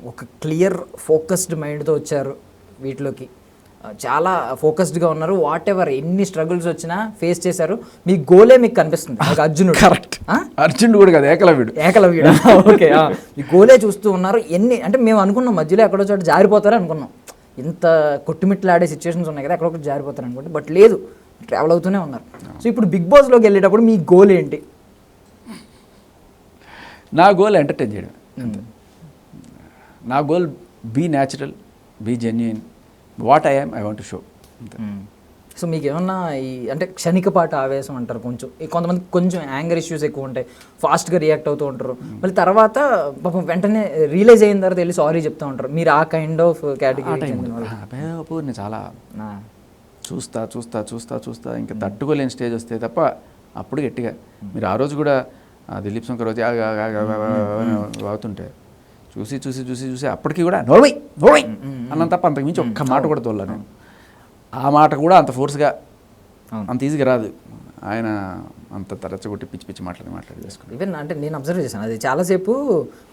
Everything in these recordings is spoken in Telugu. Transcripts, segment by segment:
ఒక క్లియర్ ఫోకస్డ్ మైండ్తో వచ్చారు వీటిలోకి, చాలా ఫోకస్డ్గా ఉన్నారు. వాట్ ఎవర్ ఎన్ని స్ట్రగుల్స్ వచ్చినా ఫేస్ చేశారు. మీ గోలే మీకు కనిపిస్తుంది. అర్జునుడు, కరెక్ట్. అర్జునుడు కూడా కదా, ఏకలవ్యుడు. ఓకే, మీ గోలే చూస్తూ ఉన్నారు. ఎన్ని అంటే మేము అనుకున్నాం మధ్యలో ఎక్కడో చోట జారిపోతారు అనుకున్నాం. ఇంత కొట్టుమిట్లాడే సిచ్యువేషన్స్ ఉన్నాయి కదా, ఎక్కడొకటి జారిపోతారు అనుకుంటే, బట్ లేదు, ట్రావెల్ అవుతూనే ఉన్నారు. సో ఇప్పుడు బిగ్ బాస్లోకి వెళ్ళేటప్పుడు మీ గోల్ ఏంటి? నా గోల్ ఎంటర్టైన్ చేయడం. నా goal be natural, be genuine, what I am I want to show. So మీకు ఏమన్నా ఈ అంటే క్షణికపాటు ఆవేశం అంటారు, కొంచెం కొంతమంది కొంచెం యాంగర్ ఇష్యూస్ ఎక్కువ ఉంటాయి, ఫాస్ట్గా రియాక్ట్ అవుతూ ఉంటారు, మళ్ళీ తర్వాత పాపం వెంటనే రియలైజ్ అయిన తర్వాత వెళ్ళి సారీ చెప్తూ ఉంటారు. మీరు ఆ కైండ్ ఆఫ్ కేటగిరీ? నేను చాలా చూస్తా చూస్తా చూస్తా చూస్తా ఇంకా తట్టుకోలేని స్టేజ్ వస్తే తప్ప అప్పుడు గట్టిగా. మీరు ఆ రోజు కూడా దిలీప్ శంకర్ రోజు అవుతుంటే చూసి చూసి చూసి చూసి అప్పటికి కూడా నోర్వై అన్నంత తప్ప అంతకు మించి ఒక్క మాట కూడా తోలా నేను. ఆ మాట కూడా అంత ఫోర్స్గా అంత ఈజీగా రాదు. ఆయన అంత తరచగొట్టి పిచ్చి పిచ్చి మాట్లాడి చేసుకుంటారు. ఈవెన్ అంటే నేను అబ్జర్వ్ చేశాను, అది చాలాసేపు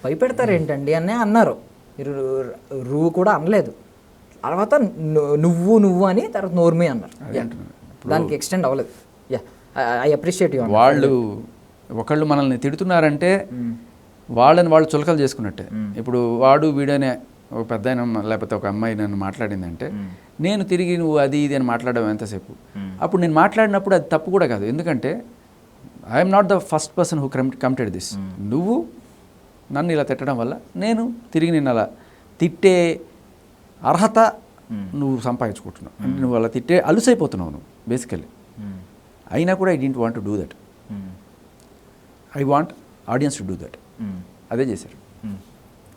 భయపెడతారు ఏంటండి అనే అన్నారు. మీరు రూ కూడా అనలేదు, తర్వాత నువ్వు నువ్వు అని తర్వాత నోర్మి అన్నారు. దానికి ఎక్స్టెండ్ అవ్వలేదు. Yeah, I appreciate you. వాళ్ళు ఒకళ్ళు మనల్ని తిడుతున్నారంటే వాళ్ళని వాళ్ళు చులకలు చేసుకున్నట్టే. ఇప్పుడు వాడు వీడనే ఒక పెద్ద లేకపోతే ఒక అమ్మాయి నన్ను మాట్లాడిందంటే నేను తిరిగి నువ్వు అది ఇది అని మాట్లాడడం ఎంతసేపు. అప్పుడు నేను మాట్లాడినప్పుడు అది తప్పు కూడా కాదు, ఎందుకంటే I'm not the first person who committed this. నువ్వు నన్ను ఇలా తిట్టడం వల్ల నేను తిరిగి నిన్ను అలా తిట్టే అర్హత నువ్వు సంపాదించుకుంటున్నావు. అంటే నువ్వు అలా తిట్టే అలుసైపోతున్నావు నువ్వు బేసికల్లీ. అయినా కూడా I didn't want to do that. I want audience to do that. అదే చేశారు.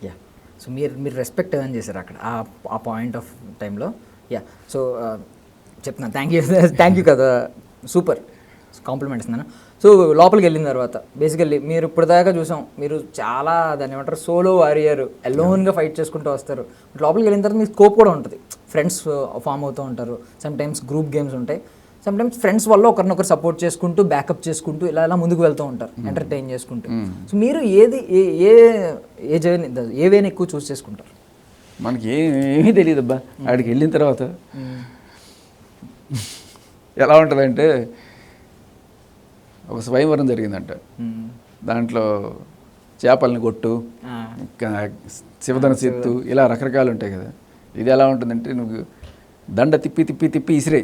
యా, సో మీరు రెస్పెక్ట్ ఏమని చేశారు అక్కడ ఆ పాయింట్ ఆఫ్ టైంలో? యా, సో చెప్తున్నాను, థ్యాంక్ యూ కదా, సూపర్ కాంప్లిమెంట్స్ ఇస్తున్నాను. సో లోపలికి వెళ్ళిన తర్వాత బేసికల్లీ మీరు ఇప్పుడు దాకా చూసాం, మీరు చాలా దాన్ని ఏమంటారు సోలో వారియర్, అలోన్గా ఫైట్ చేసుకుంటూ వస్తారు. లోపలికి వెళ్ళిన తర్వాత మీకు స్కోప్ కూడా ఉంటుంది, ఫ్రెండ్స్ ఫామ్ అవుతూ ఉంటారు, సమ్ టైమ్స్ గ్రూప్ గేమ్స్ ఉంటాయి, సమ్ టైమ్స్ ఫ్రెండ్స్ వల్ల ఒకరినొకరు సపోర్ట్ చేసుకుంటూ బ్యాకప్ చేసుకుంటూ ఇలా ముందుకు వెళ్తూ ఉంటారు, ఎంటర్టైన్ చేసుకుంటూ. సో మీరు ఏ జర్నీ ఏ వేని ఎక్కువ చూస్ చేసుకుంటారు? మనకి ఏమీ తెలియదు అబ్బా. ఆడికి వెళ్ళిన తర్వాత ఎలా ఉంటుందంటే, ఒక స్వయంవరం జరిగిందంట, దాంట్లో చేపల్ని కొట్టు, శివధన సిత్తు, ఇలా రకరకాలు ఉంటాయి కదా. ఇది ఎలా ఉంటుందంటే, నువ్వు దండ తిప్పి తిప్పి తిప్పి ఇసిరే,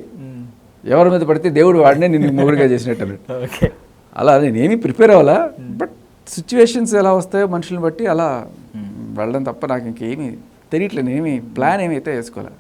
ఎవరి మీద పడితే దేవుడు వాడినే నిన్ను మొగుడుగా చేసినట్టు అన్నట్టు. అలా నేనేమీ ప్రిపేర్ అవ్వాలా, బట్ సిచ్యువేషన్స్ ఎలా వస్తాయో మనుషులను బట్టి అలా వెళ్ళడం తప్ప నాకు ఇంకేమీ తెలియట్లేదు. నేనేమి ప్లాన్ ఏమైతే వేసుకోవాలి.